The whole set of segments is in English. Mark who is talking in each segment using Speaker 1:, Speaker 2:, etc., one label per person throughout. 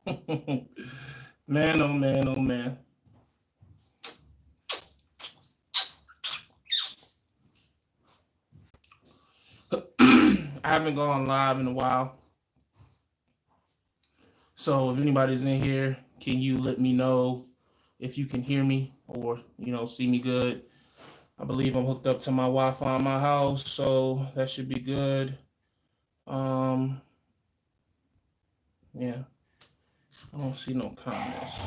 Speaker 1: Man, oh man, oh man. I haven't gone live in a while. So if anybody's in here, can you let me know if you can hear me or, see me good? I believe I'm hooked up to my Wi-Fi in my house, so that should be good. Um, yeah, I don't see no comments.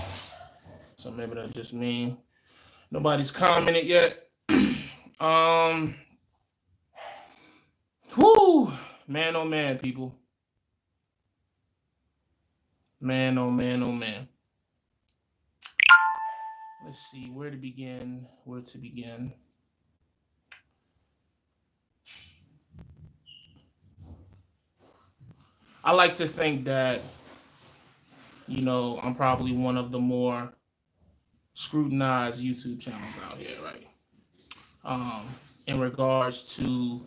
Speaker 1: So maybe that just mean nobody's commented yet. um, whoo, man, oh man, people. Man, oh man, oh man. Let's see where to begin. Where to begin. I like to think that, I'm probably one of the more scrutinized YouTube channels out here, right? Um, in regards to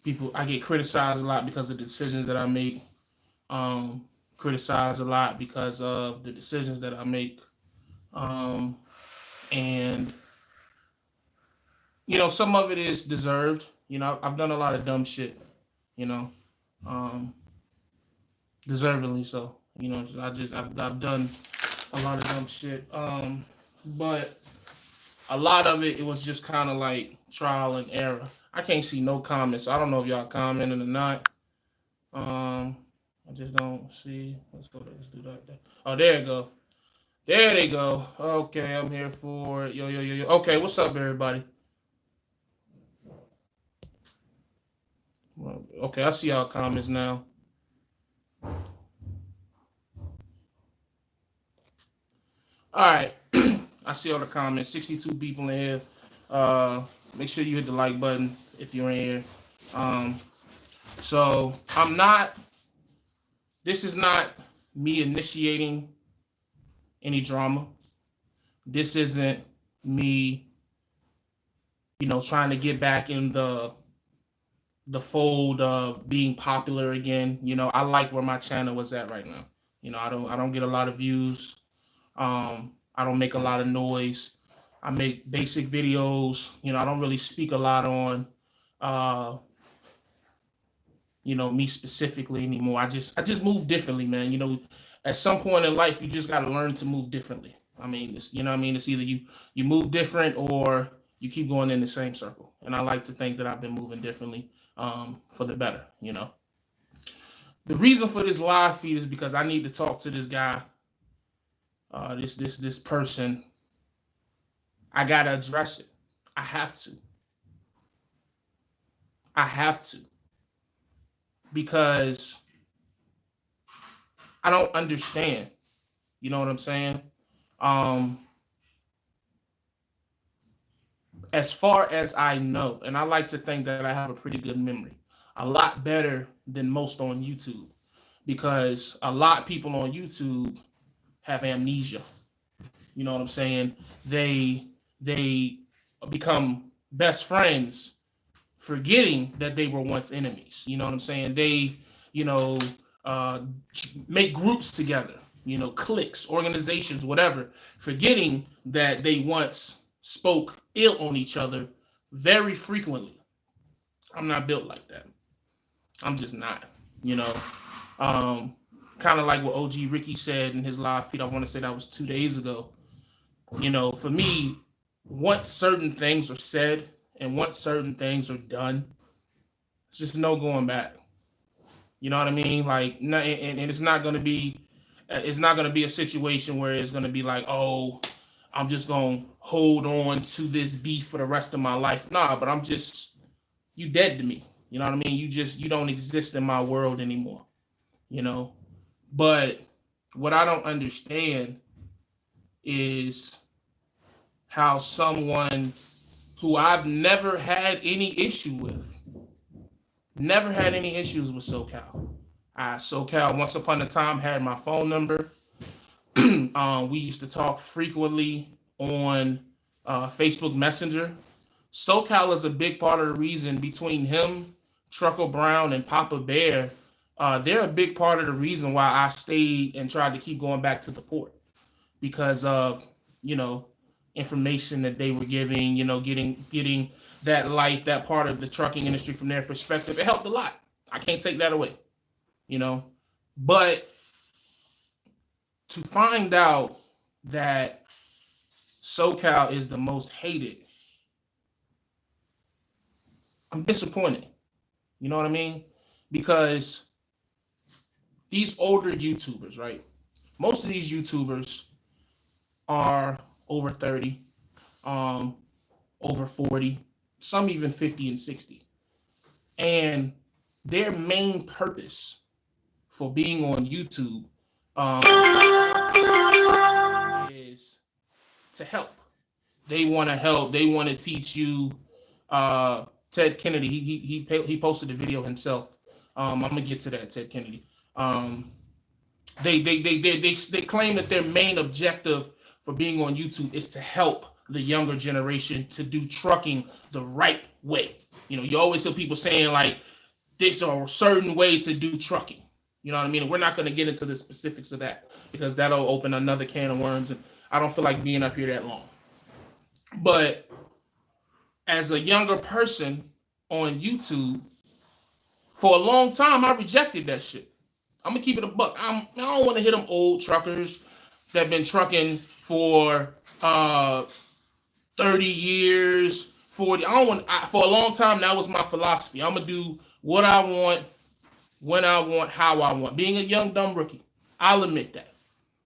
Speaker 1: people, I get criticized a lot because of the decisions that I make. Um, criticized a lot because of the decisions that I make. Um, and some of it is deserved. I've done a lot of dumb shit. You know, um, deservedly so. I've done a lot of dumb shit. But a lot of it was just kind of like trial and error. I can't see no comments. So I don't know if y'all commenting or not. I just don't see. Let's go. Let's do that. Oh, there you go. There they go. Okay, I'm here for it. Yo, yo, yo, yo. Okay, what's up, everybody? Okay, I see y'all comments now. All right. I see all the comments. 62 people in here. Make sure you hit the like button if you're in here. So this is not me initiating any drama. This isn't me, trying to get back in the fold of being popular again. I like where my channel was at right now. I don't get a lot of views. I don't make a lot of noise. I make basic videos. I don't really speak a lot on me specifically anymore. I just move differently, man. At some point in life you just got to learn to move differently. I mean, it's either you move different or you keep going in the same circle. And I like to think that I've been moving differently for the better. The reason for this live feed is because I need to talk to this guy, this person. I gotta address it. I have to. I have to. Because I don't understand. You know what I'm saying? Um, as far as I know, and I like to think that I have a pretty good memory, a lot better than most on YouTube, because a lot of people on YouTube have amnesia. You know what I'm saying? They become best friends, forgetting that they were once enemies. You know what I'm saying? They, you know, uh, make groups together, cliques, organizations, whatever, forgetting that they once spoke ill on each other very frequently. I'm not built like that. I'm just not, you know. Um, Kind of like what OG Ricky said in his live feed. I want to say that was 2 days ago. For me, once certain things are said and once certain things are done, it's just no going back. You know what I mean? Like, and it's not gonna be, a situation where it's gonna be like, oh, I'm just gonna hold on to this beef for the rest of my life. Nah, but you dead to me. You know what I mean? You don't exist in my world anymore. You know, but what I don't understand is how someone who I've never had any issue with, never had any issues with SoCal. SoCal once upon a time had my phone number. We used to talk frequently on Facebook Messenger. SoCal is a big part of the reason between him, Trucker Brown, and Papa Bear. They're a big part of the reason why I stayed and tried to keep going back to the port because of, you know, information that they were giving, you know, getting that life, that part of the trucking industry from their perspective. It helped a lot. I can't take that away, you know. But to find out that SoCal is the most hated, I'm disappointed. You know what I mean? Because these older YouTubers, right? Most of these YouTubers are over 30, over 40, some even 50 and 60. And their main purpose for being on YouTube is to help. They want to help. They want to teach you. Ted Kennedy, he posted a video himself. I'm gonna get to that. Ted Kennedy. They claim that their main objective for being on YouTube is to help the younger generation to do trucking the right way. You know, you always hear people saying like, there's a certain way to do trucking. You know what I mean? And we're not going to get into the specifics of that because that'll open another can of worms, and I don't feel like being up here that long. But as a younger person on YouTube, for a long time, I rejected that shit. I'm gonna keep it a buck. I don't want to hit them old truckers that have been trucking for 30 years, 40. For a long time, that was my philosophy. I'm gonna do what I want, when I want, how I want. Being a young dumb rookie, I'll admit that.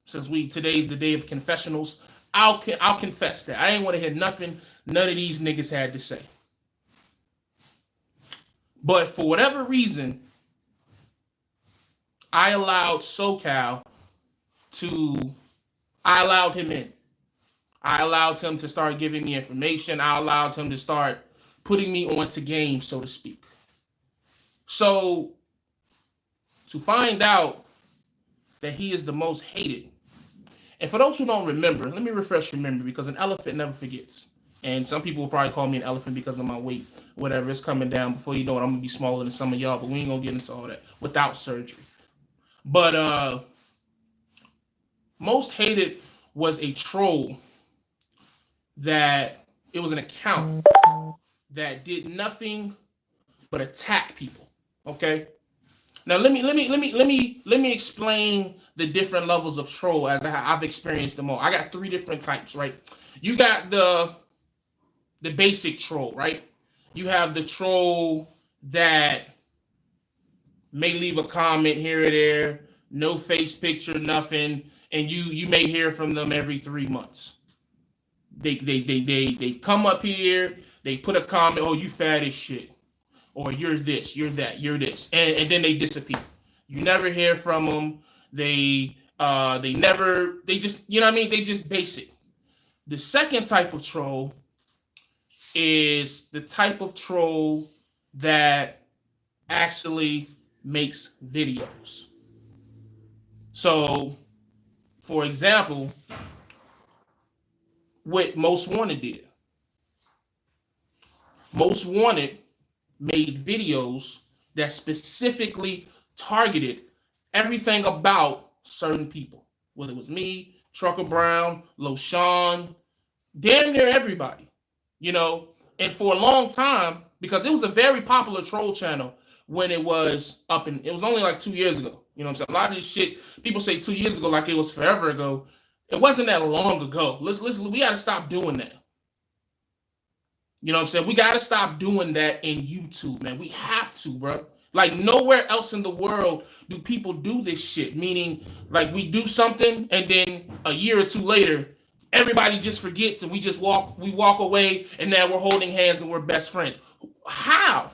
Speaker 1: Since today's the day of confessionals, I'll confess that I ain't want to hear nothing none of these niggas had to say. But for whatever reason, I allowed SoCal I allowed him in. I allowed him to start giving me information. I allowed him to start putting me onto game, so to speak. So to find out that he is the most hated, and for those who don't remember, let me refresh your memory because an elephant never forgets. And some people will probably call me an elephant because of my weight. Whatever, it's coming down. Before you know it, I'm going to be smaller than some of y'all, but we ain't going to get into all that without surgery. But most hated was a troll that it was an account that did nothing but attack people. Okay? Now let me explain the different levels of troll as I've experienced them all. I got 3 different types, right? You got the basic troll, right? You have the troll that may leave a comment here or there, no face picture, nothing, and you may hear from them every 3 months. They come up here, they put a comment, oh, you fat as shit, or you're this, you're that, you're this, and then they disappear. You never hear from them. They just, you know what I mean? They just basic. The second type of troll is the type of troll that actually makes videos. So, for example, what Most Wanted did. Most Wanted made videos that specifically targeted everything about certain people, whether it was me, Trucker Brown, LoShawn, damn near everybody, you know. And for a long time, because it was a very popular troll channel when it was up, and it was only like 2 years ago. You know what I'm saying? A lot of this shit, people say 2 years ago like it was forever ago. It wasn't that long ago. We got to stop doing that. You know what I'm saying? We got to stop doing that in YouTube, man. We have to, bro. Like, nowhere else in the world do people do this shit. Meaning, like, we do something, and then a year or 2 later, everybody just forgets, and we walk away, and now we're holding hands and we're best friends. How?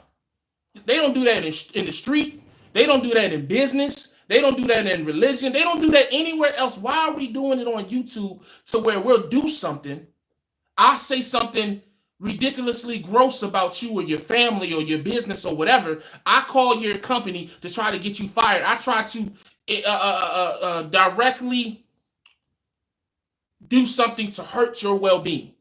Speaker 1: They don't do that in the street. They don't do that in business. They don't do that in religion. They don't do that anywhere else. Why are we doing it on YouTube to where we'll do something? I say something ridiculously gross about you or your family or your business or whatever. I call your company to try to get you fired. I try to directly do something to hurt your well-being,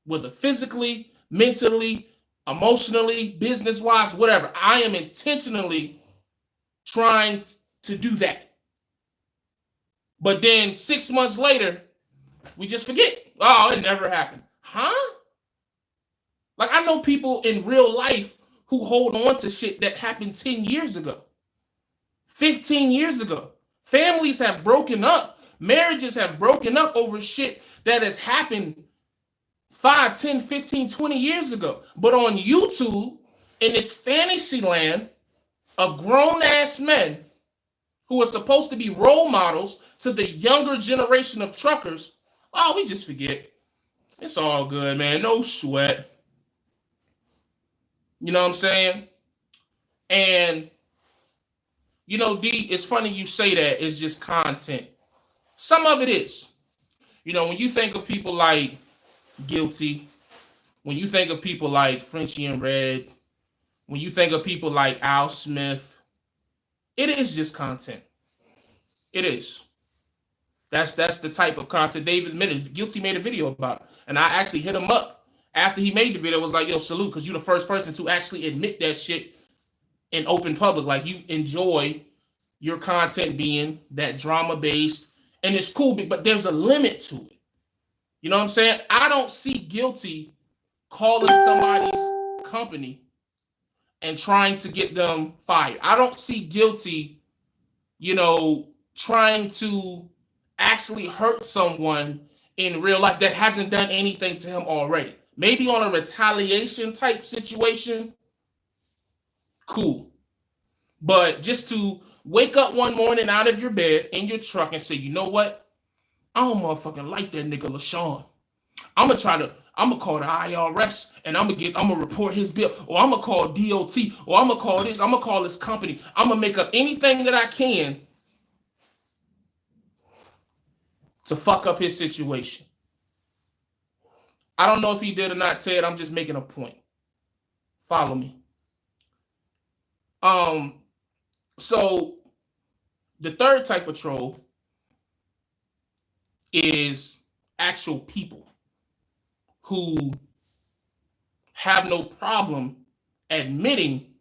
Speaker 1: whether physically, mentally, emotionally, business-wise, whatever. I am intentionally trying to do that. But then 6 months later, we just forget. Oh, it never happened. Huh? Like, I know people in real life who hold on to shit that happened 10 years ago, 15 years ago. Families have broken up. Marriages have broken up over shit that has happened 5, 10, 15, 20 years ago. But on YouTube, in this fantasy land of grown-ass men who are supposed to be role models to the younger generation of truckers, oh, we just forget. It's all good, man. No sweat. You know what I'm saying? And, you know, D, it's funny you say that. It's just content. Some of it is. You know, when you think of people like Guilty, when you think of people like Frenchie and Red, when you think of people like Al Smith, it is just content. It is. That's the type of content. David admitted, Guilty made a video about it. And I actually hit him up after he made the video. Was like, yo, salute, because you're the first person to actually admit that shit in open public. Like, you enjoy your content being that drama based, and it's cool, but there's a limit to it. You know what I'm saying? I don't see Guilty calling somebody's company and trying to get them fired. I don't see Guilty, you know, trying to actually hurt someone in real life that hasn't done anything to him already. Maybe on a retaliation type situation, cool. But just to wake up one morning out of your bed in your truck and say, you know what? I don't motherfucking like that nigga LaShawn. I'm gonna call the IRS and I'm gonna report his bill, or I'm gonna call DOT, or I'm gonna call this, I'm gonna call this company. I'm gonna make up anything that I can to fuck up his situation. I don't know if he did or not, Ted. I'm just making a point. Follow me. So the third type of troll is actual people who have no problem admitting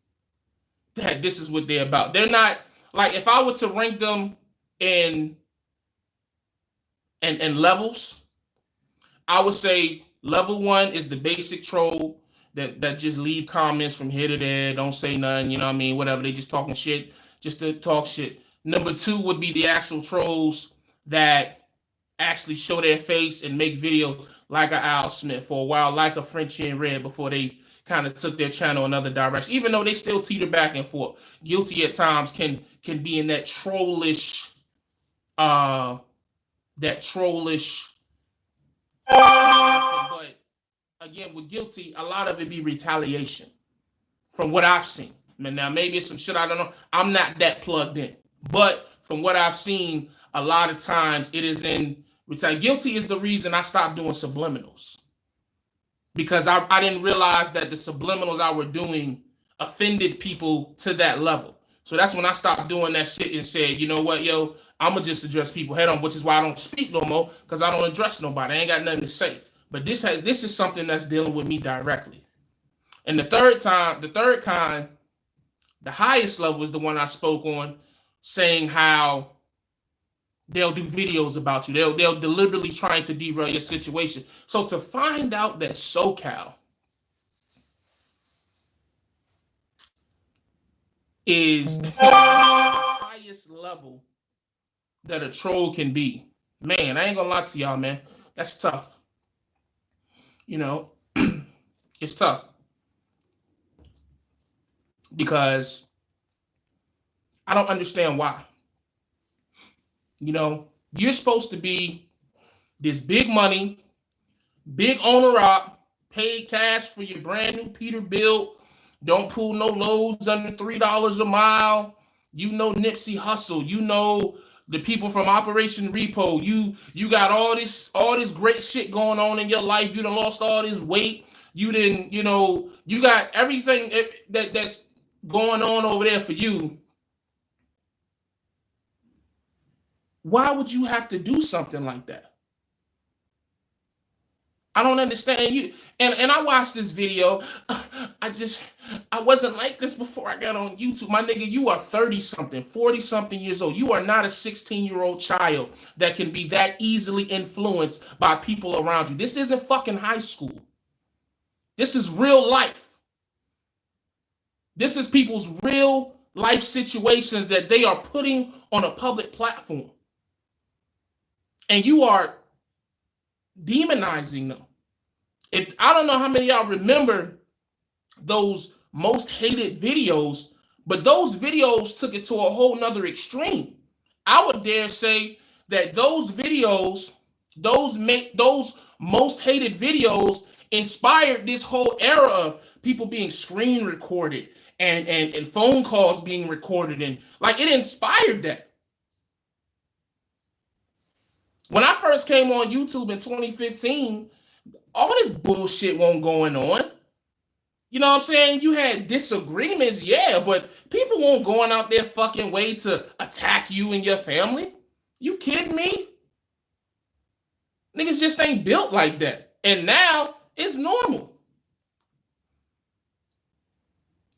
Speaker 1: that this is what they're about. They're not, like, if I were to rank them in levels, I would say level 1 is the basic troll that just leave comments from here to there, don't say nothing, you know what I mean, whatever, they just talking shit, just to talk shit. Number 2 would be the actual trolls that actually show their face and make videos, like a Al Smith for a while, like a Frenchie and Red, before they kind of took their channel another direction, even though they still teeter back and forth. Guilty at times can be in that trollish, but again, with Guilty, a lot of it be retaliation from what I've seen. Now, maybe it's some shit I don't know. I'm not that plugged in. But from what I've seen, a lot of times it is in retaliation. Guilty is the reason I stopped doing subliminals. Because I didn't realize that the subliminals I were doing offended people to that level. So that's when I stopped doing that shit and said, you know what, yo, I'm going to just address people head on, which is why I don't speak no more, because I don't address nobody. I ain't got nothing to say. But this is something that's dealing with me directly. And the third kind, the highest level is the one I spoke on, saying how they'll do videos about you. They'll deliberately trying to derail your situation. So to find out that SoCal is the highest level that a troll can be, man, I ain't gonna lie to y'all, man. That's tough. You know, it's tough. Because I don't understand why. You know, you're supposed to be this big money, big owner op, paid cash for your brand new Peterbilt, don't pull no loads under $3 a mile. You know Nipsey Hussle. You know the people from Operation Repo. You got all this great shit going on in your life. You done lost all this weight. You didn't, you know, you got everything that's going on over there for you. Why would you have to do something like that? I don't understand you. And I watched this video. I wasn't like this before I got on YouTube. My nigga, you are 30 something, 40 something years old. You are not a 16-year-old child that can be that easily influenced by people around you. This isn't fucking high school. This is real life. This is people's real life situations that they are putting on a public platform. And you are demonizing them. I don't know how many of y'all remember those most hated videos, but those videos took it to a whole nother extreme. I would dare say that those videos, those most hated videos inspired this whole era of people being screen recorded and phone calls being recorded, and like it inspired that. When I first came on YouTube in 2015, all this bullshit wasn't going on. You know what I'm saying? You had disagreements, yeah, but people weren't going out their fucking way to attack you and your family. You kidding me? Niggas just ain't built like that. And now it's normal.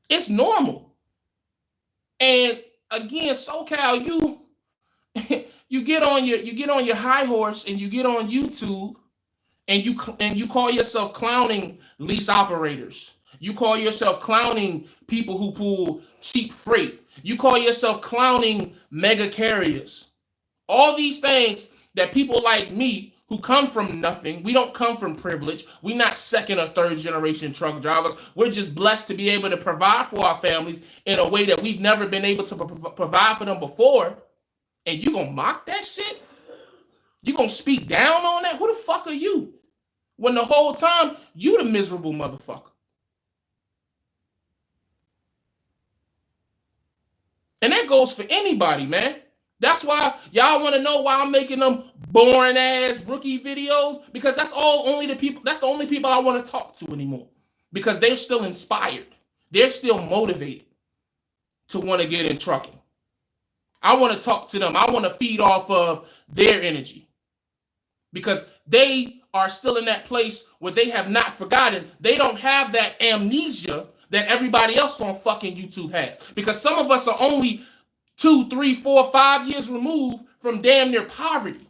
Speaker 1: It's normal. And again, SoCal, you get on your high horse and you get on YouTube and you call yourself clowning lease operators. You call yourself clowning people who pull cheap freight. You call yourself clowning mega carriers. All these things that people like me who come from nothing, we don't come from privilege. We're not second or third generation truck drivers. We're just blessed to be able to provide for our families in a way that we've never been able to provide for them before. And you gonna mock that shit? You gonna speak down on that? Who the fuck are you? When the whole time, you the miserable motherfucker. And that goes for anybody, man. That's why y'all want to know why I'm making them boring ass rookie videos, because that's the only people I want to talk to anymore, because they're still inspired. They're still motivated to want to get in trucking. I want to talk to them. I want to feed off of their energy, because they are still in that place where they have not forgotten. They don't have that amnesia that everybody else on fucking YouTube has. Because some of us are only 2, 3, 4, 5 years removed from damn near poverty.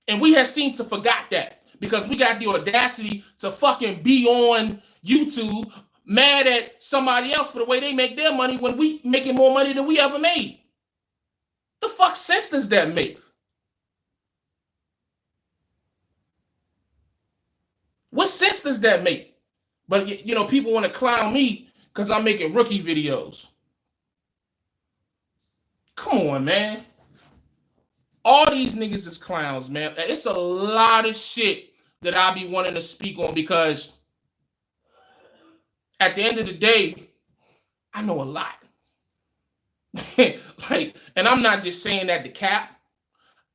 Speaker 1: And we have seemed to forgot that, because we got the audacity to fucking be on YouTube mad at somebody else for the way they make their money when we making more money than we ever made. The fuck sense does that make? What sense does that make? But, you know, people want to clown me because I'm making rookie videos. Come on, man. All these niggas is clowns, man. It's a lot of shit that I be wanting to speak on, because at the end of the day, I know a lot. And I'm not just saying that to cap.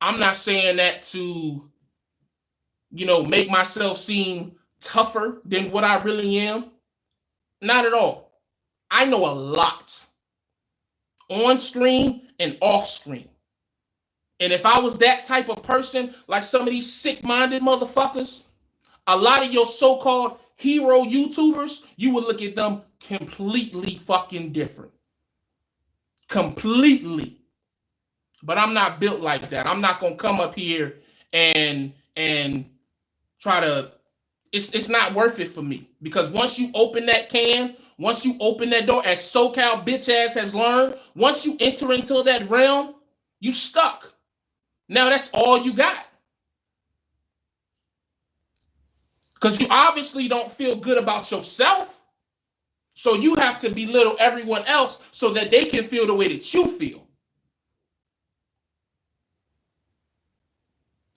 Speaker 1: I'm not saying that to, make myself seem tougher than what I really am. Not at all. I know a lot on screen and off screen. And if I was that type of person, like some of these sick-minded motherfuckers, a lot of your so-called hero YouTubers, you would look at them completely fucking different. Completely. But I'm not built like that. I'm not going to come up here and try to, it's not worth it for me. Because once you open that can, once you open that door, as SoCal bitch ass has learned, once you enter into that realm, you stuck. Now that's all you got. Because you obviously don't feel good about yourself. So you have to belittle everyone else so that they can feel the way that you feel.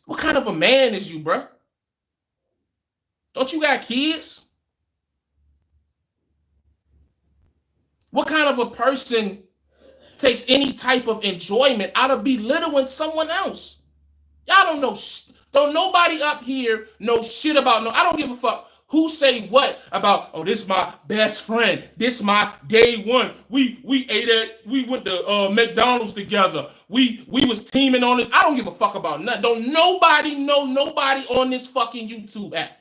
Speaker 1: What kind of a man is you, bruh? Don't you got kids? What kind of a person takes any type of enjoyment out of belittling someone else? Y'all don't know. Don't nobody up here know shit about I don't give a fuck who say what about, oh, this my best friend. This my day one. We went to McDonald's together. We was teaming on it. I don't give a fuck about nothing. Don't nobody know nobody on this fucking YouTube app.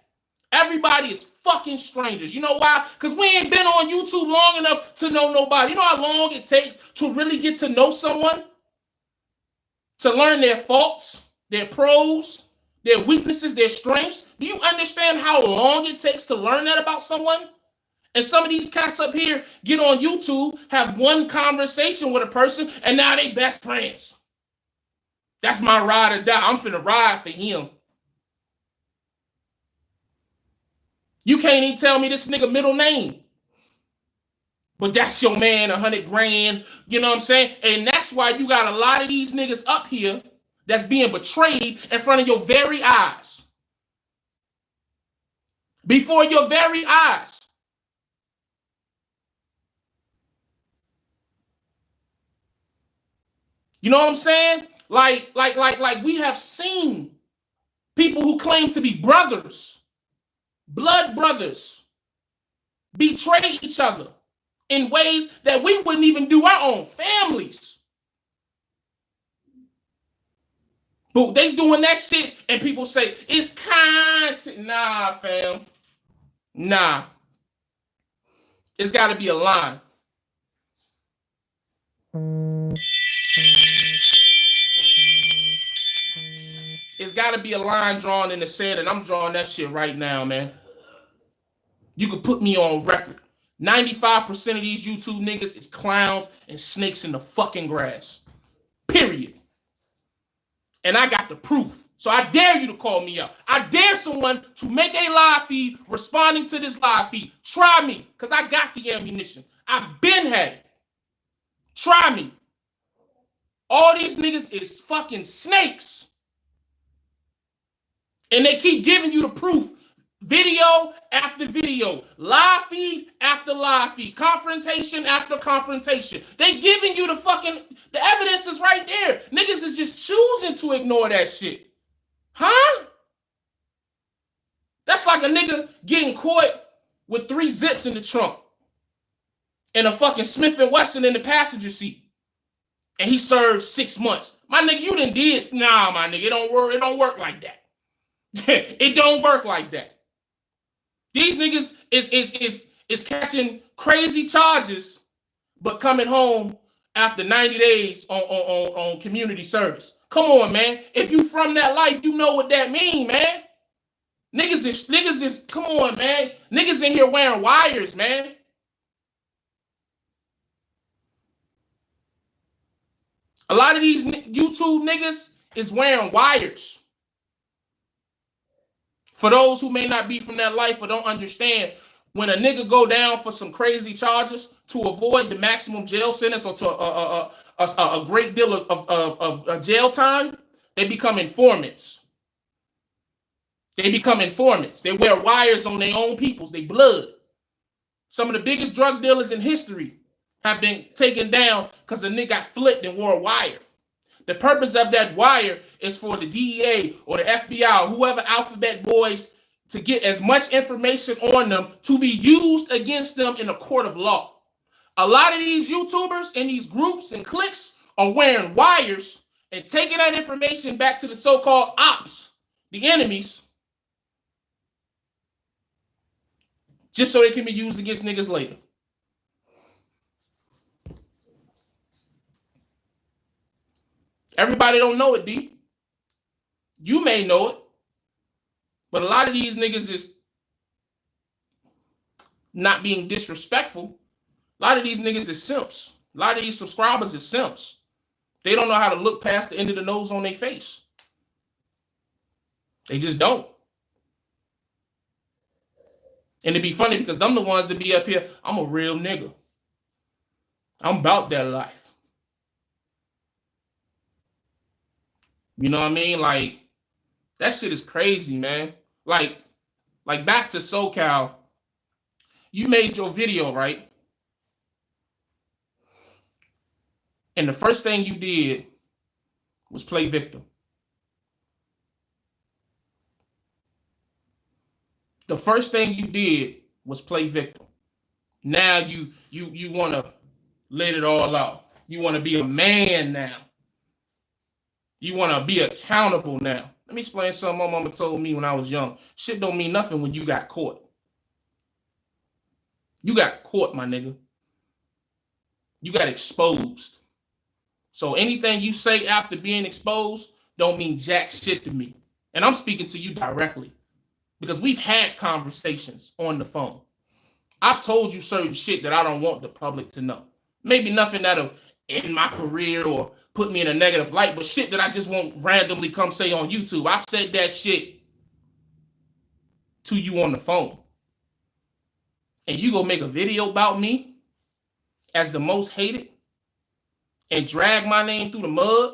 Speaker 1: Everybody is fucking strangers. You know why? Because we ain't been on YouTube long enough to know nobody. You know how long it takes to really get to know someone? To learn their faults, their pros, their weaknesses, their strengths. Do you understand how long it takes to learn that about someone? And some of these cats up here get on YouTube, have one conversation with a person, and now they best friends. That's my ride or die. I'm finna ride for him. You can't even tell me this nigga middle name. But that's your man, 100 grand. You know what I'm saying? And that's why you got a lot of these niggas up here that's being betrayed in front of your very eyes. Before your very eyes. You know what I'm saying? Like we have seen people who claim to be brothers, blood brothers, betray each other in ways that we wouldn't even do our own families. But they doing that shit and people say, it's content. Nah, fam. Nah. It's got to be a line. It's got to be a line drawn in the sand, and I'm drawing that shit right now, man. You could put me on record. 95% of these YouTube niggas is clowns and snakes in the fucking grass. Period. And I got the proof. So I dare you to call me out. I dare someone to make a live feed responding to this live feed. Try me, because I got the ammunition. I've been had it. Try me. All these niggas is fucking snakes. And they keep giving you the proof. Video after video. Live feed after live feed. Confrontation after confrontation. They giving you the evidence is right there. Niggas is just choosing to ignore that shit. Huh? That's like a nigga getting caught with 3 zips in the trunk. And a fucking Smith & Wesson in the passenger seat. And he served 6 months. My nigga, you done did. Nah, my nigga, it don't work like that. It don't work like that. These niggas is catching crazy charges, but coming home after 90 days on community service. Come on, man. If you from that life, you know what that mean, man. Niggas is come on, man. Niggas in here wearing wires, man. A lot of these YouTube niggas is wearing wires. For those who may not be from that life or don't understand, when a nigga go down for some crazy charges to avoid the maximum jail sentence or to a great deal of jail time, they become informants. They become informants. They wear wires on their own peoples, their blood. Some of the biggest drug dealers in history have been taken down because a nigga got flipped and wore a wire. The purpose of that wire is for the DEA or the FBI or whoever alphabet boys to get as much information on them to be used against them in a court of law. A lot of these YouTubers and these groups and cliques are wearing wires and taking that information back to the so-called ops, the enemies, just so they can be used against niggas later. Everybody don't know it, D. You may know it. But a lot of these niggas is not being disrespectful. A lot of these niggas is simps. A lot of these subscribers is simps. They don't know how to look past the end of the nose on their face. They just don't. And it'd be funny because them the ones that be up here, I'm a real nigga. I'm about that life. You know what I mean? Like, that shit is crazy, man. Like back to SoCal, you made your video, right? And the first thing you did was play victim. The first thing you did was play victim. Now you want to let it all out. You want to be a man now. You want to be accountable now. Let me explain something my mama told me when I was young. Shit don't mean nothing when you got caught. You got caught, my nigga. You got exposed. So anything you say after being exposed don't mean jack shit to me. And I'm speaking to you directly because we've had conversations on the phone. I've told you certain shit that I don't want the public to know. Maybe nothing that'll end my career or put me in a negative light, but shit that I just won't randomly come say on YouTube. I've said that shit to you on the phone. And you go make a video about me as the most hated and drag my name through the mud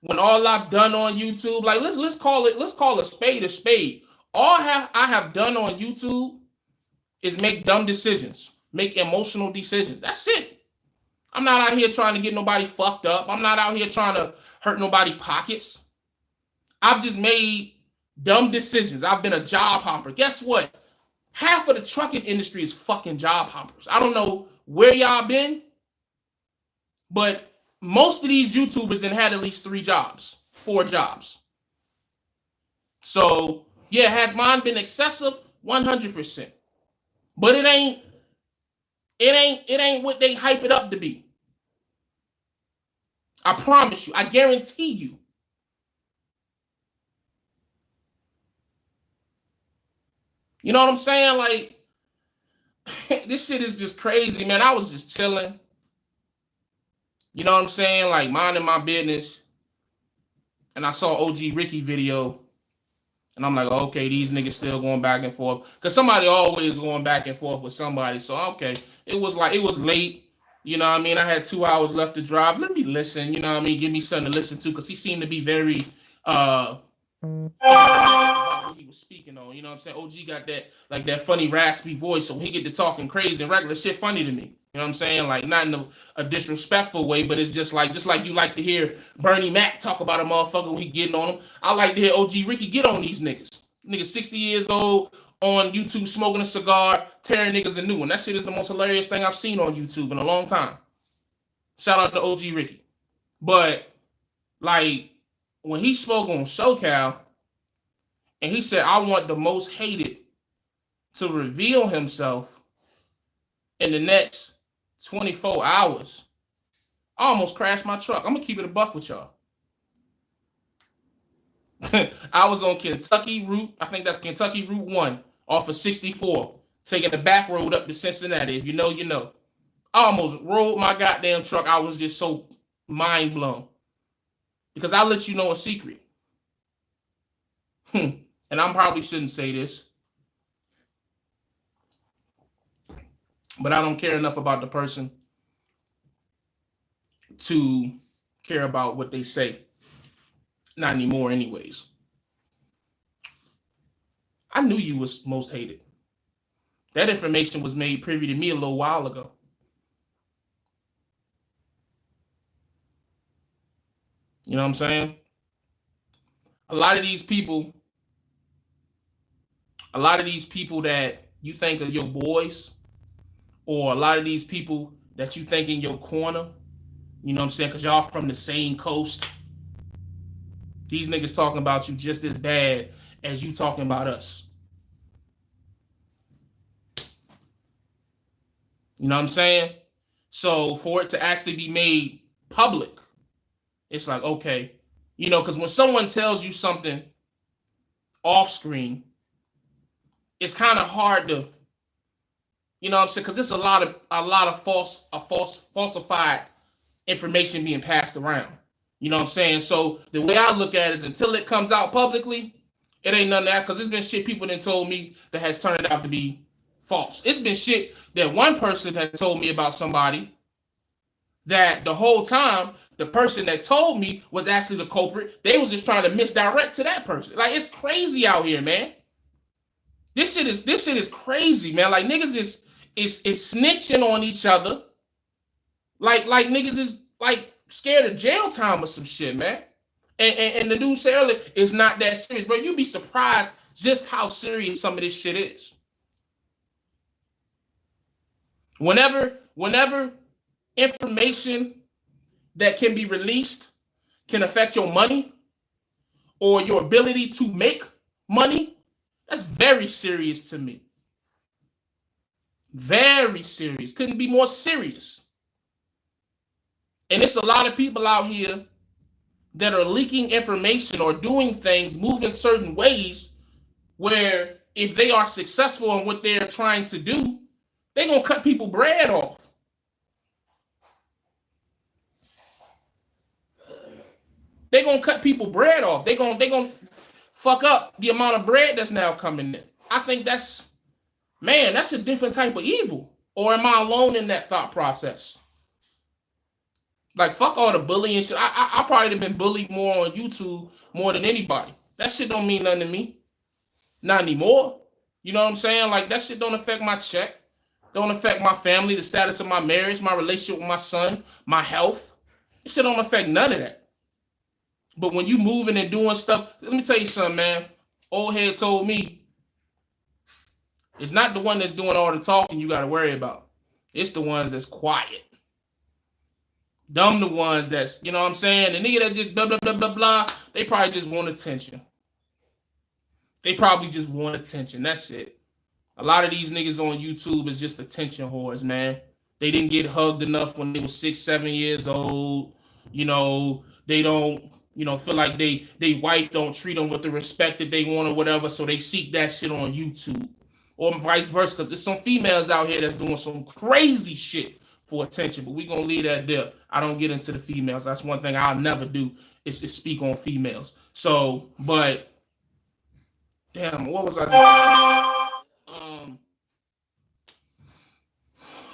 Speaker 1: when all I've done on YouTube, like let's call a spade a spade. All I have done on YouTube is make dumb decisions, make emotional decisions. That's it. I'm not out here trying to get nobody fucked up. I'm not out here trying to hurt nobody's pockets. I've just made dumb decisions. I've been a job hopper. Guess what? Half of the trucking industry is fucking job hoppers. I don't know where y'all been, but most of these YouTubers then had at least 3 jobs, 4 jobs. So yeah, has mine been excessive? 100%. But it ain't what they hype it up to be. I promise you, I guarantee you. You know what I'm saying? Like, this shit is just crazy, man. I was just chilling. You know what I'm saying? Like, minding my business. And I saw OG Ricky video. And I'm like, okay, these niggas still going back and forth. Because somebody always going back and forth with somebody. So, okay. It was late. You know what I mean? I had 2 hours left to drive. Let me listen. You know what I mean? Give me something to listen to. Because he seemed to be very... what he was speaking on, you know what I'm saying? OG got that funny raspy voice, so when he get to talking crazy and regular shit funny to me. You know what I'm saying? Like, not in a disrespectful way, but it's just like you like to hear Bernie Mac talk about a motherfucker when he getting on him. I like to hear OG Ricky get on these niggas. Niggas 60 years old on YouTube smoking a cigar, tearing niggas a new one. That shit is the most hilarious thing I've seen on YouTube in a long time. Shout out to OG Ricky. But like when he spoke on SoCal, and he said, I want the most hated to reveal himself in the next 24 hours. I almost crashed my truck. I'm going to keep it a buck with y'all. I was on Kentucky Route, I think that's Kentucky Route 1, off of 64, taking the back road up to Cincinnati. If you know, you know. I almost rolled my goddamn truck. I was just so mind blown. Because I'll let you know a secret. And I probably shouldn't say this, but I don't care enough about the person to care about what they say. Not anymore anyways. I knew you was most hated. That information was made privy to me a little while ago. You know what I'm saying? A lot of these people that you think are your boys, or a lot of these people that you think in your corner, you know what I'm saying, because y'all from the same coast, these niggas talking about you just as bad as you talking about us. You know what I'm saying? So for it to actually be made public, it's like, okay, you know, because when someone tells you something off screen, it's kind of hard to, you know what I'm saying, because there's a lot of falsified information being passed around. You know what I'm saying? So the way I look at it is until it comes out publicly, it ain't none of that, because there's been shit people done told me that has turned out to be false. It's been shit that one person has told me about somebody that the whole time the person that told me was actually the culprit. They was just trying to misdirect to that person. Like, it's crazy out here, man. This shit is crazy, man. Like, niggas is snitching on each other. Like niggas is like scared of jail time or some shit, man. And the dude said earlier, it's not that serious, bro. You'd be surprised just how serious some of this shit is. Whenever information that can be released can affect your money or your ability to make money, that's very serious to me. Very serious. Couldn't be more serious. And it's a lot of people out here that are leaking information or doing things, moving certain ways where if they are successful in what they're trying to do, they're going to cut people bread off. They're going to cut people bread off. They're going to fuck up the amount of bread that's now coming in. I think that's a different type of evil. Or am I alone in that thought process? Like, fuck all the bullying shit. I probably have been bullied more on YouTube more than anybody. That shit don't mean nothing to me. Not anymore. You know what I'm saying? Like, that shit don't affect my check. Don't affect my family, the status of my marriage, my relationship with my son, my health. It shit don't affect none of that. But when you moving and doing stuff, let me tell you something, man. Old head told me, it's not the one that's doing all the talking you got to worry about. It's the ones that's quiet. Them the ones that's, you know what I'm saying? The nigga that just blah, blah, blah, blah, blah, they probably just want attention. They probably just want attention. That's it. A lot of these niggas on YouTube is just attention whores, man. They didn't get hugged enough when they were 6, 7 years old. You know, they don't, you know, feel like they wife don't treat them with the respect that they want or whatever, so they seek that shit on YouTube. Or vice versa, because there's some females out here that's doing some crazy shit for attention, but we're going to leave that there. I don't get into the females. That's one thing I'll never do is to speak on females. So, but, damn, what was I just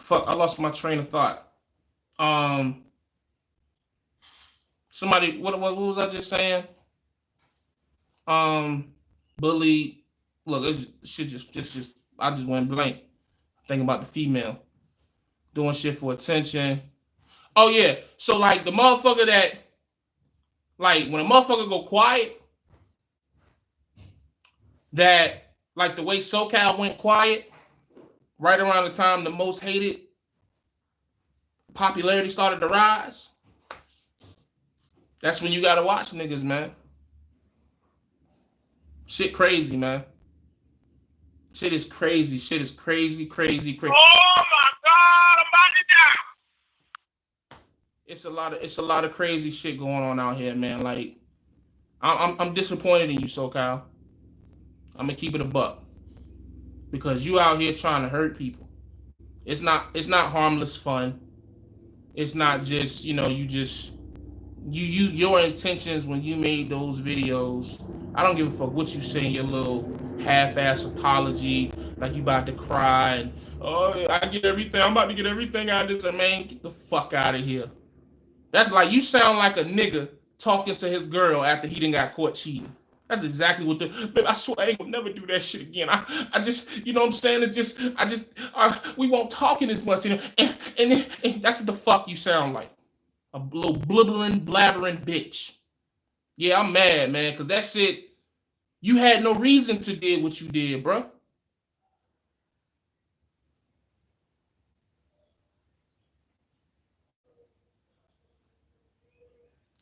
Speaker 1: fuck, I lost my train of thought. Somebody, what was I just saying? Bully. Look, it's shit just I just went blank. Thinking about the female doing shit for attention. Oh yeah, so like the motherfucker that, like when a motherfucker go quiet, that like the way SoCal went quiet, right around the time the most hated popularity started to rise. That's when you gotta watch niggas, man. Shit crazy, man. Shit is crazy. Shit is crazy. Oh my God, I'm about to die. It's a lot of crazy shit going on out here, man. Like, I'm disappointed in you, SoCal. I'm gonna keep it a buck. Because you out here trying to hurt people. It's not harmless fun. It's not just, you know, your intentions when you made those videos. I don't give a fuck what you say in your little half-ass apology, like you about to cry and, oh, I get everything. I'm about to get everything out of this. And man, get the fuck out of here. That's like, you sound like a nigga talking to his girl after he done got caught cheating. That's exactly what babe, I swear I ain't gonna never do that shit again. I just, you know what I'm saying? We won't talking as much, you know, and that's what the fuck you sound like. A little blabbering bitch. Yeah, I'm mad, man, because that shit, you had no reason to do what you did, bro.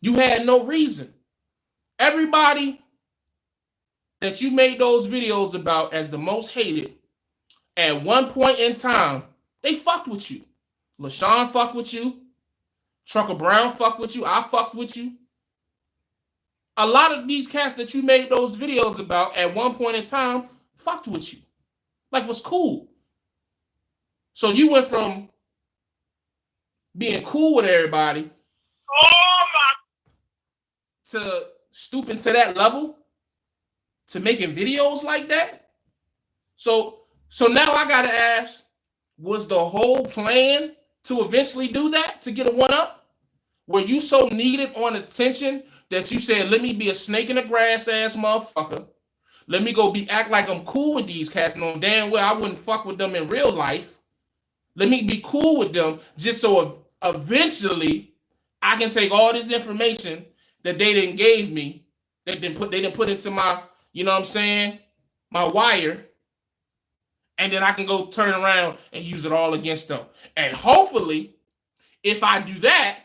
Speaker 1: You had no reason. Everybody that you made those videos about as the most hated, at one point in time, they fucked with you. LaShawn fucked with you. Trucker Brown fucked with you. I fucked with you. A lot of these cats that you made those videos about at one point in time fucked with you. Like, was cool. So you went from being cool with everybody to stooping to that level, to making videos like that. So now I gotta ask, was the whole plan to eventually do that, to get a one-up? Were you so needed on attention that you said, let me be a snake in the grass ass motherfucker. Let me go act like I'm cool with these cats, knowing damn well I wouldn't fuck with them in real life. Let me be cool with them just so eventually I can take all this information that they didn't gave me, they didn't put into my, you know what I'm saying, my wire, and then I can go turn around and use it all against them. And hopefully, if I do that,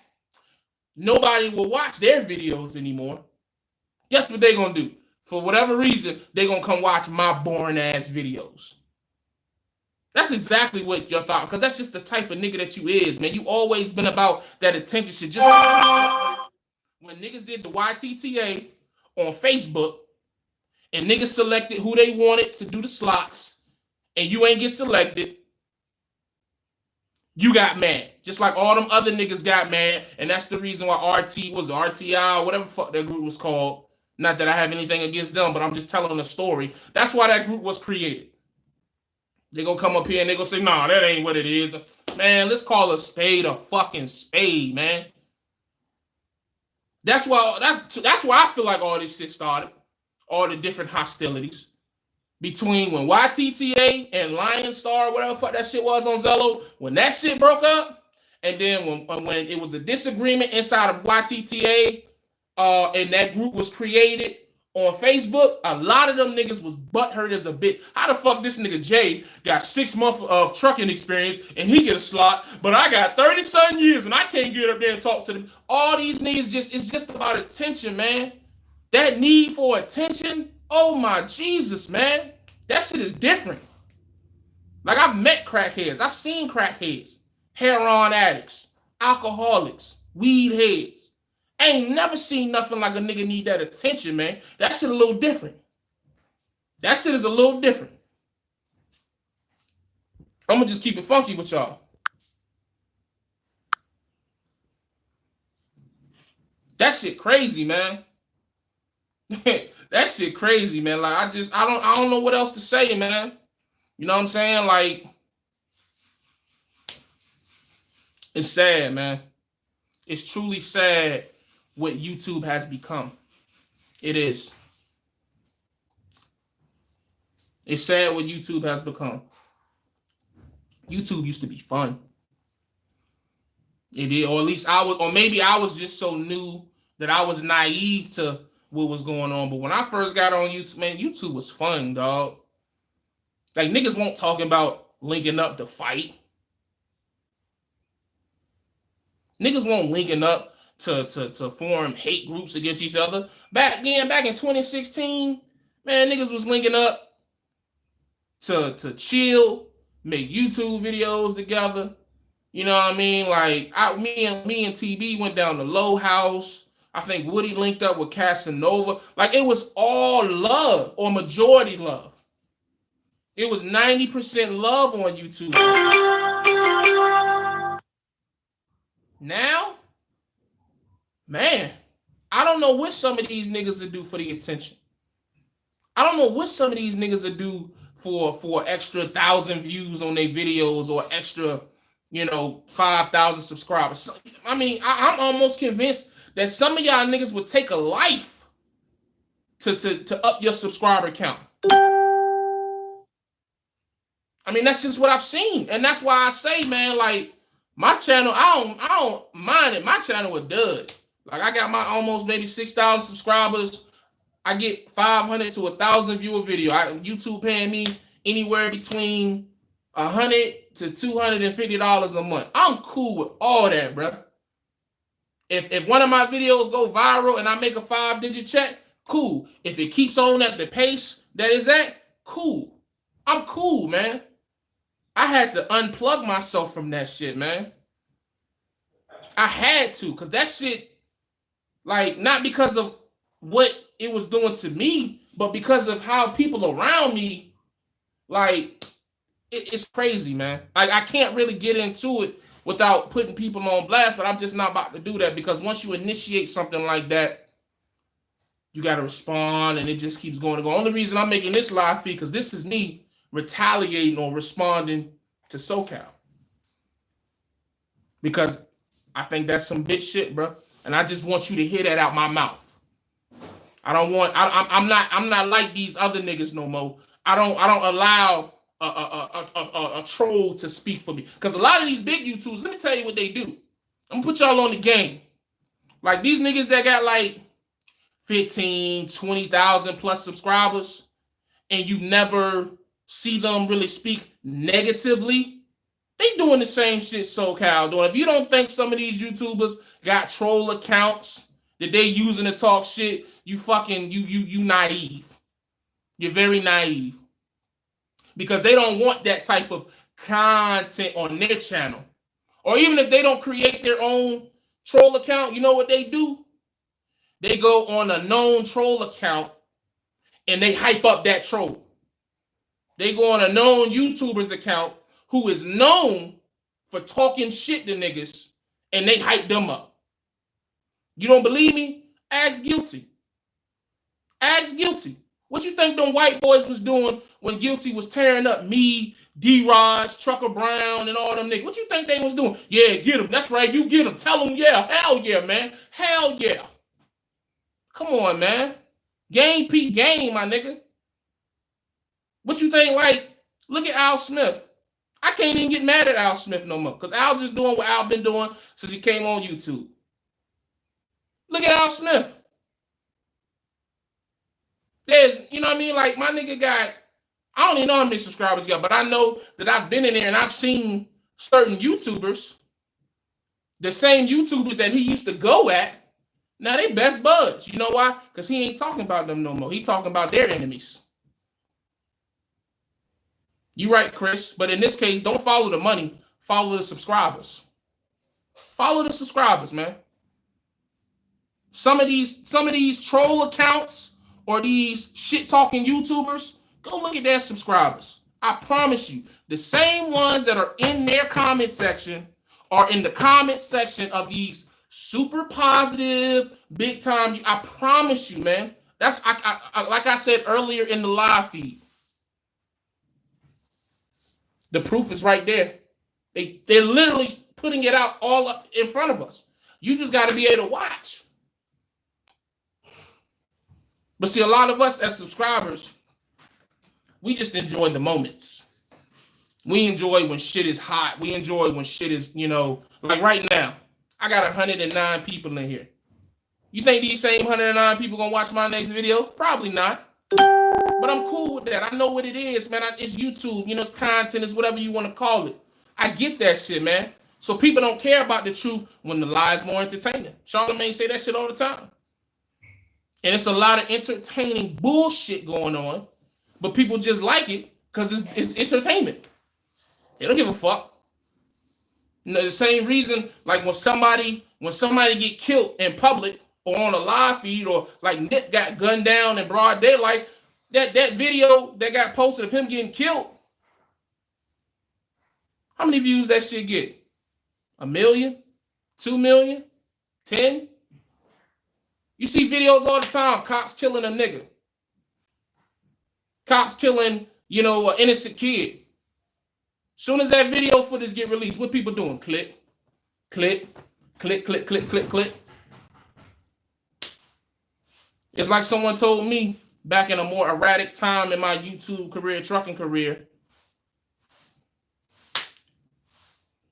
Speaker 1: nobody will watch their videos anymore Guess what they gonna do? For whatever reason, they gonna come watch my boring ass videos. That's exactly what your thought, because that's just the type of nigga that you is, man. You always been about that attention shit. Just like when niggas did the YTTA on Facebook, and niggas selected who they wanted to do the slots, and you ain't get selected, you got mad. Just like all them other niggas got mad, and that's the reason why RT was RTI, whatever the fuck that group was called. Not that I have anything against them, but I'm just telling the story. That's why that group was created. They're going to come up here and they're going to say, nah, that ain't what it is. Man, let's call a spade a fucking spade, man. That's why I feel like all this shit started. All the different hostilities between when YTTA and Lion Star, whatever the fuck that shit was on Zello, when that shit broke up, and then when it was a disagreement inside of YTTA, and that group was created on Facebook, a lot of them niggas was butthurt as a bitch. How the fuck this nigga Jay got 6 months of trucking experience and he get a slot, but I got 30-something years and I can't get up there and talk to them. All these niggas it's just about attention, man. That need for attention, oh my Jesus, man. That shit is different. Like, I've met crackheads. I've seen crackheads, heroin addicts, alcoholics, weed heads. I ain't never seen nothing like a nigga need that attention, man. That shit a little different. That shit is a little different. I'm gonna just keep it funky with y'all. That shit crazy, man. That shit crazy, man. Like, I don't know what else to say, man. You know what I'm saying? Like, it's sad, man. It's truly sad what YouTube has become. It is. It's sad what YouTube has become. YouTube used to be fun. It is, or at least I was, or maybe I was just so new that I was naive to what was going on. But when I first got on YouTube, man, YouTube was fun, dog. Like, niggas won't talk about linking up to fight. Niggas won't linking up to form hate groups against each other. Back in 2016, man, niggas was linking up to chill, make YouTube videos together. You know what I mean? Like, me and TB went down to Low House. I think Woody linked up with Casanova. Like, it was all love, or majority love. It was 90% love on YouTube. Now, man, I don't know what some of these niggas will do for the attention. I don't know what some of these niggas will do for extra 1,000 views on their videos or extra, 5,000 subscribers. So, I mean, I'm almost convinced that some of y'all niggas would take a life to up your subscriber count. I mean, that's just what I've seen. And that's why I say, man, like, my channel, I don't mind it. My channel a dud. Like, I got my almost maybe 6,000 subscribers. I get 500 to 1,000 view a video. YouTube paying me anywhere between $100 to $250 a month. I'm cool with all that, bro. If one of my videos go viral and I make a 5-digit check, cool. If it keeps on at the pace that is at, cool. I'm cool, man. I had to unplug myself from that shit, man. I had to, because that shit, like, not because of what it was doing to me, but because of how people around me, like, it's crazy, man. Like, I can't really get into it without putting people on blast, but I'm just not about to do that, because once you initiate something like that, you got to respond, and it just keeps going and going. Only reason I'm making this live feed, because this is me retaliating or responding to SoCal, because I think that's some bitch shit, bro, and I just want you to hear that out my mouth. I'm not like these other niggas no more. I don't allow a troll to speak for me, because a lot of these big YouTubers, let me tell you what they do. I'm gonna put y'all on the game. Like, these niggas that got like 15, 20,000 plus subscribers, and you never see them really speak negatively, they doing the same shit SoCal doing. If you don't think some of these YouTubers got troll accounts that they using to talk shit, you fucking you naive. You're very naive. Because they don't want that type of content on their channel. Or even if they don't create their own troll account, you know what they do? They go on a known troll account and they hype up that troll. They go on a known YouTuber's account who is known for talking shit to niggas and they hype them up. You don't believe me? Ask Guilty. Ask Guilty. What you think them white boys was doing when Guilty was tearing up me, D-Raj, Trucker Brown, and all them niggas? What you think they was doing? Yeah, get them. That's right. You get them. Tell them, yeah. Hell yeah, man. Hell yeah. Come on, man. Game Pete game, my nigga. What you think? Like, look at Al Smith. I can't even get mad at Al Smith no more because Al just doing what Al been doing since he came on YouTube. Look at Al Smith. There's, you know what I mean? Like, my nigga got, I don't even know how many subscribers he got, but I know that I've been in there and I've seen certain YouTubers, the same YouTubers that he used to go at, now they best buds. You know why? Because he ain't talking about them no more. He talking about their enemies. You right, Chris. But in this case, don't follow the money. Follow the subscribers. Follow the subscribers, man. Some of these troll accounts or these shit-talking YouTubers, go look at their subscribers. I promise you, the same ones that are in their comment section are in the comment section of these super positive, big time. I promise you, man. That's I like I said earlier in the live feed. The proof is right there. They're literally putting it out all up in front of us. You just got to be able to watch. But see, a lot of us as subscribers, we just enjoy the moments. We enjoy when shit is hot. We enjoy when shit is, you know, like right now. I got 109 people in here. You think these same 109 people gonna watch my next video? Probably not. But I'm cool with that. I know what it is, man. It's YouTube. You know, it's content. It's whatever you want to call it. I get that shit, man. So people don't care about the truth when the lie is more entertaining. Charlamagne say that shit all the time. And it's a lot of entertaining bullshit going on, but people just like it because it's entertainment. They don't give a fuck. You know, the same reason, like when somebody get killed in public or on a live feed, or like Nick got gunned down in broad daylight, that video that got posted of him getting killed, how many views that shit get? 1 million? 2 million? 10? You see videos all the time, cops killing a nigga. Cops killing, you know, an innocent kid. Soon as that video footage get released, what people doing? Click, click, click, click, click, click, click. It's like someone told me back in a more erratic time in my YouTube career, trucking career,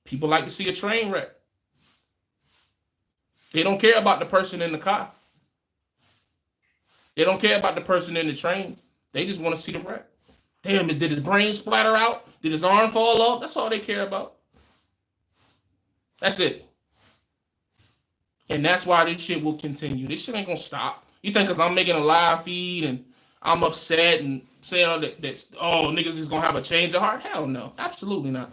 Speaker 1: people like to see a train wreck. They don't care about the person in the car. They don't care about the person in the train. They just want to see the wreck. Damn, did his brain splatter out? Did his arm fall off? That's all they care about. That's it. And that's why this shit will continue. This shit ain't gonna stop. You think because I'm making a live feed and I'm upset and saying that niggas is gonna have a change of heart? Hell no. Absolutely not.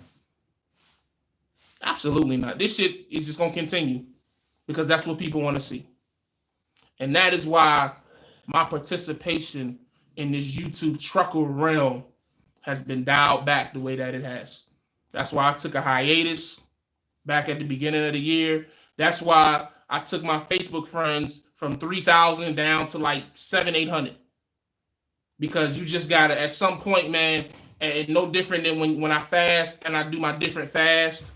Speaker 1: Absolutely not. This shit is just gonna continue because that's what people want to see. And that is why my participation in this YouTube trucker realm has been dialed back the way that it has. That's why I took a hiatus back at the beginning of the year. That's why I took my Facebook friends from 3,000 down to like 700-800. Because you just gotta, at some point, man, and no different than when I fast and I do my different fast.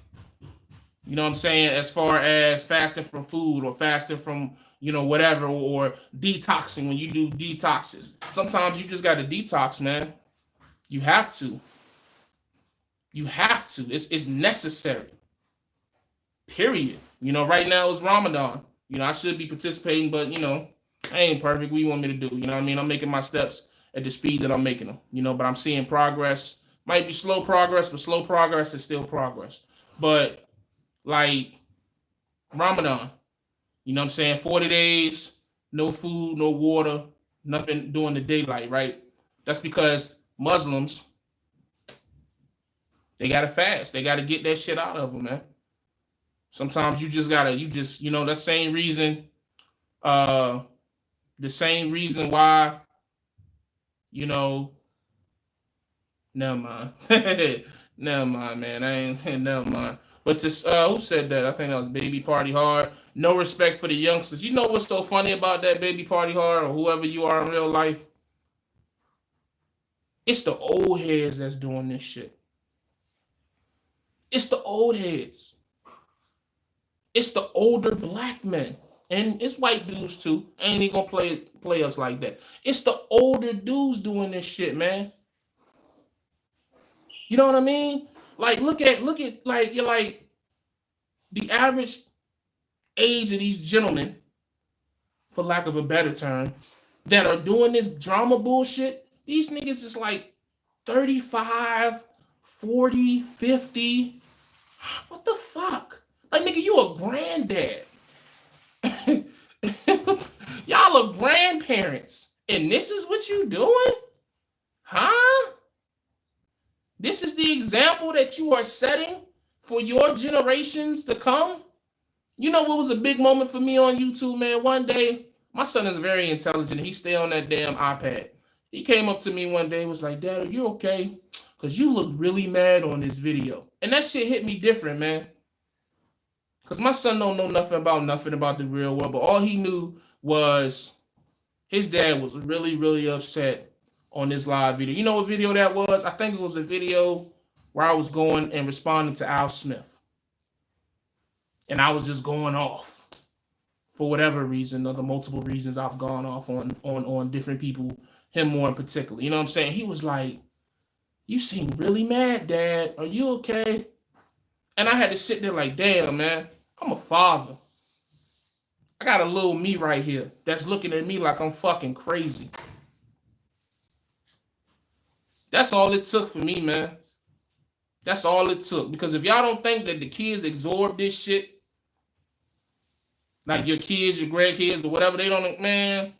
Speaker 1: You know what I'm saying? As far as fasting from food or fasting from, you know, whatever, or detoxing when you do detoxes. Sometimes you just got to detox, man. You have to. You have to. It's necessary. Period. You know, right now it's Ramadan. You know, I should be participating, but, you know, I ain't perfect. What do you want me to do? You know what I mean? I'm making my steps at the speed that I'm making them. You know, but I'm seeing progress. Might be slow progress, but slow progress is still progress. But, like, Ramadan. You know what I'm saying? 40 days, no food, no water, nothing during the daylight, right? That's because Muslims, they gotta fast. They gotta get that shit out of them, man. Sometimes you just gotta, that same reason, uh, the same reason why, you know, never mind. Never mind, man. I ain't never mind. But this, who said that? I think that was Baby Party Hard. No respect for the youngsters. You know what's so funny about that, Baby Party Hard, or whoever you are in real life? It's the old heads that's doing this shit. It's the old heads. It's the older black men. And it's white dudes too. Ain't even gonna play us like that. It's the older dudes doing this shit, man. You know what I mean? Like, look at like, you're like the average age of these gentlemen, for lack of a better term, that are doing this drama bullshit. These niggas is like 35, 40, 50. What the fuck? Like, nigga, you a granddad. Y'all are grandparents. And this is what you doing? Huh? This is the example that you are setting for your generations to come? You know what was a big moment for me on YouTube, man? One day, my son is very intelligent. He stay on that damn iPad. He came up to me one day and was like, Dad, are you okay? Because you look really mad on this video. And that shit hit me different, man. Because my son don't know nothing about the real world. But all he knew was his dad was really, really upset on this live video. You know what video that was? I think it was a video where I was going and responding to Al Smith. And I was just going off for whatever reason, or the multiple reasons I've gone off on different people, him more in particular. You know what I'm saying? He was like, you seem really mad, Dad. Are you okay? And I had to sit there like, damn, man, I'm a father. I got a little me right here that's looking at me like I'm fucking crazy. That's all it took for me, man. That's all it took. Because if y'all don't think that the kids absorb this shit, like your kids, your grandkids, or whatever, they don't, man,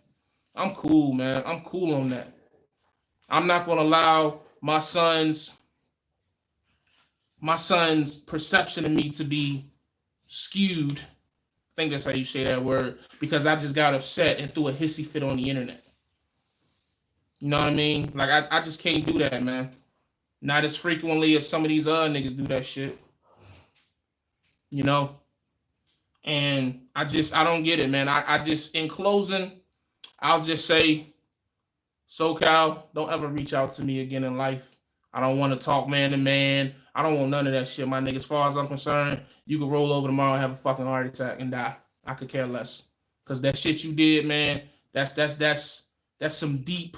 Speaker 1: I'm cool, man. I'm cool on that. I'm not going to allow my son's perception of me to be skewed. I think that's how you say that word. Because I just got upset and threw a hissy fit on the internet. You know what I mean? Like, I just can't do that, man. Not as frequently as some of these other niggas do that shit. You know? And I don't get it, man. I just, in closing, I'll just say, SoCal, don't ever reach out to me again in life. I don't want to talk man to man. I don't want none of that shit, my nigga. As far as I'm concerned, you could roll over tomorrow and have a fucking heart attack and die. I could care less. Because that shit you did, man, that's some deep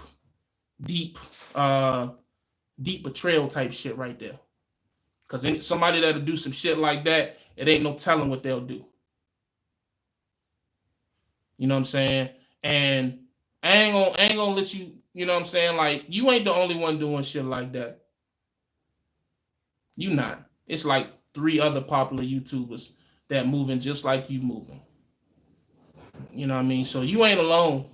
Speaker 1: betrayal type shit right there. Because somebody that'll do some shit like that, it ain't no telling what they'll do. You know what I'm saying? And I ain't gonna let you, you know what I'm saying? Like, you ain't the only one doing shit like that. You not. It's like 3 other popular YouTubers that moving just like you moving. You know what I mean? So you ain't alone.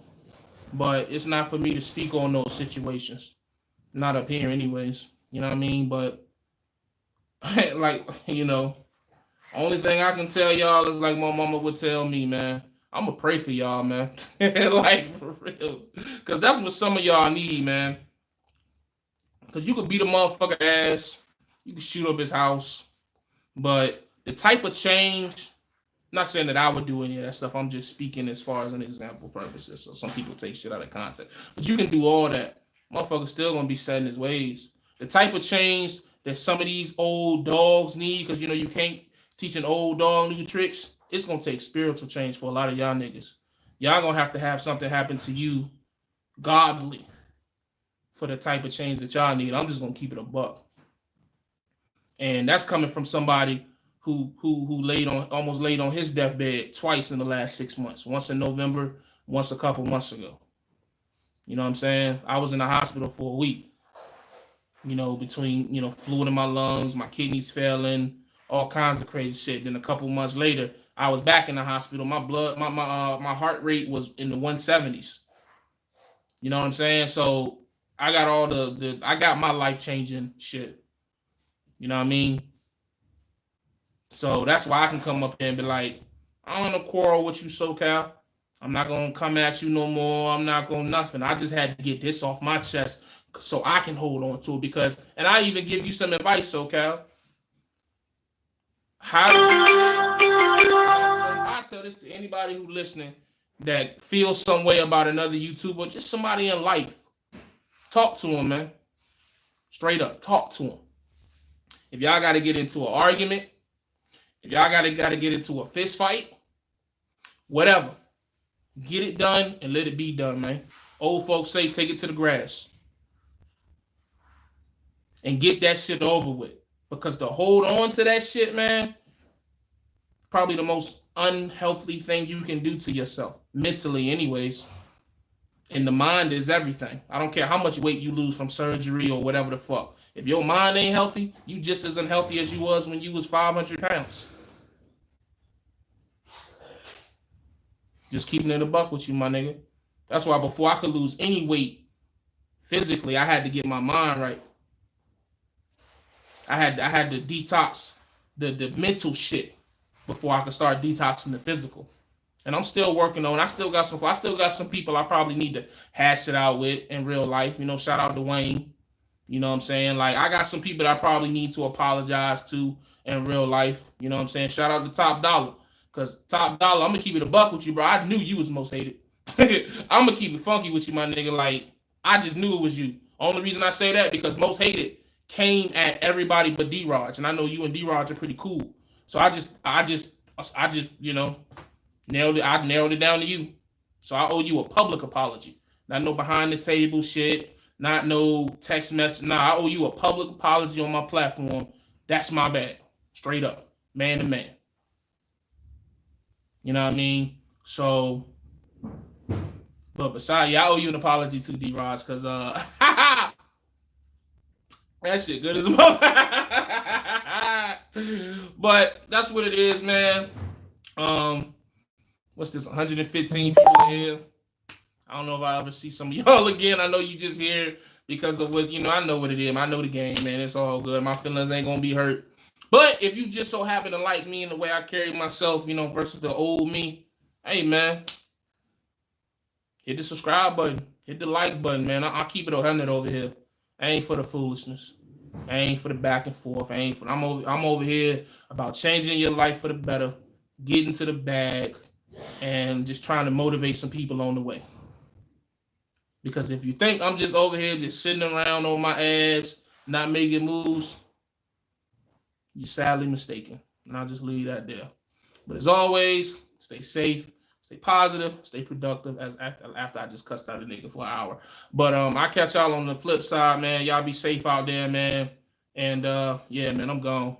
Speaker 1: But it's not for me to speak on those situations. Not up here anyways. You know what I mean? But, like, you know, only thing I can tell y'all is like my mama would tell me, man. I'm going to pray for y'all, man. Like, for real. Because that's what some of y'all need, man. Because you could beat a motherfucker ass. You can shoot up his house. But the type of change, I'm not saying that I would do any of that stuff. I'm just speaking as far as an example purposes. So some people take shit out of context. But you can do all that. Motherfucker's still going to be set in his ways. The type of change that some of these old dogs need, because, you know, you can't teach an old dog new tricks. It's going to take spiritual change for a lot of y'all niggas. Y'all going to have something happen to you godly for the type of change that y'all need. I'm just going to keep it a buck. And that's coming from somebody who almost laid on his deathbed twice in the last 6 months. Once in November, once a couple months ago. You know what I'm saying? I was in the hospital for a week. You know, between, you know, fluid in my lungs, my kidneys failing, all kinds of crazy shit. Then a couple months later, I was back in the hospital. My heart rate was in the 170s. You know what I'm saying? So I got all I got my life changing shit. You know what I mean? So that's why I can come up here and be like, I don't want to quarrel with you, SoCal. I'm not gonna come at you no more. I'm not gonna nothing. I just had to get this off my chest so I can hold on to it because, and I even give you some advice, SoCal. How do I tell this to anybody who listening that feels some way about another YouTuber, just somebody in life. Talk to him, man. Straight up, talk to him. If y'all got to get into an argument, if y'all got to get into a fist fight, whatever, get it done and let it be done, man. Old folks say, take it to the grass and get that shit over with. Because to hold on to that shit, man, probably the most unhealthy thing you can do to yourself, mentally anyways. And the mind is everything. I don't care how much weight you lose from surgery or whatever the fuck. If your mind ain't healthy, you just as unhealthy as you was when you was 500 pounds. Just keeping it a buck with you, my nigga. That's why before I could lose any weight physically, I had to get my mind right. I had to detox the mental shit before I could start detoxing the physical. And I'm still working on. I still got some people I probably need to hash it out with in real life. You know, shout out to Wayne. You know what I'm saying? Like, I got some people that I probably need to apologize to in real life. You know what I'm saying? Shout out to Top Dollar. Because Top Dollar, I'm going to keep it a buck with you, bro. I knew you was most hated. I'm going to keep it funky with you, my nigga. Like, I just knew it was you. Only reason I say that, because most hated came at everybody but D-Raj. And I know you and D-Raj are pretty cool. So I just, you know, I narrowed it down to you. So I owe you a public apology. Not no behind the table shit. Not no text message. Nah, I owe you a public apology on my platform. That's my bad. Straight up. Man to man. You know what I mean? So, but besides, I owe you an apology too, D-Raj, because that shit good as a mother. But that's what it is, man. What's this? 115 people in here. I don't know if I ever see some of y'all again. I know you just here because of what, you know, I know what it is. I know the game, man. It's all good. My feelings ain't gonna be hurt. But if you just so happen to like me and the way I carry myself, you know, versus the old me, hey, man, hit the subscribe button. Hit the like button, man. I'll keep it 100 over here. I ain't for the foolishness. I ain't for the back and forth. I'm over here about changing your life for the better, getting to the bag, and just trying to motivate some people on the way. Because if you think I'm just over here just sitting around on my ass, not making moves, you're sadly mistaken. And I'll just leave that there. But as always, stay safe, stay positive, stay productive. As after I just cussed out a nigga for an hour. But I catch y'all on the flip side, man. Y'all be safe out there, man. And yeah, man, I'm gone.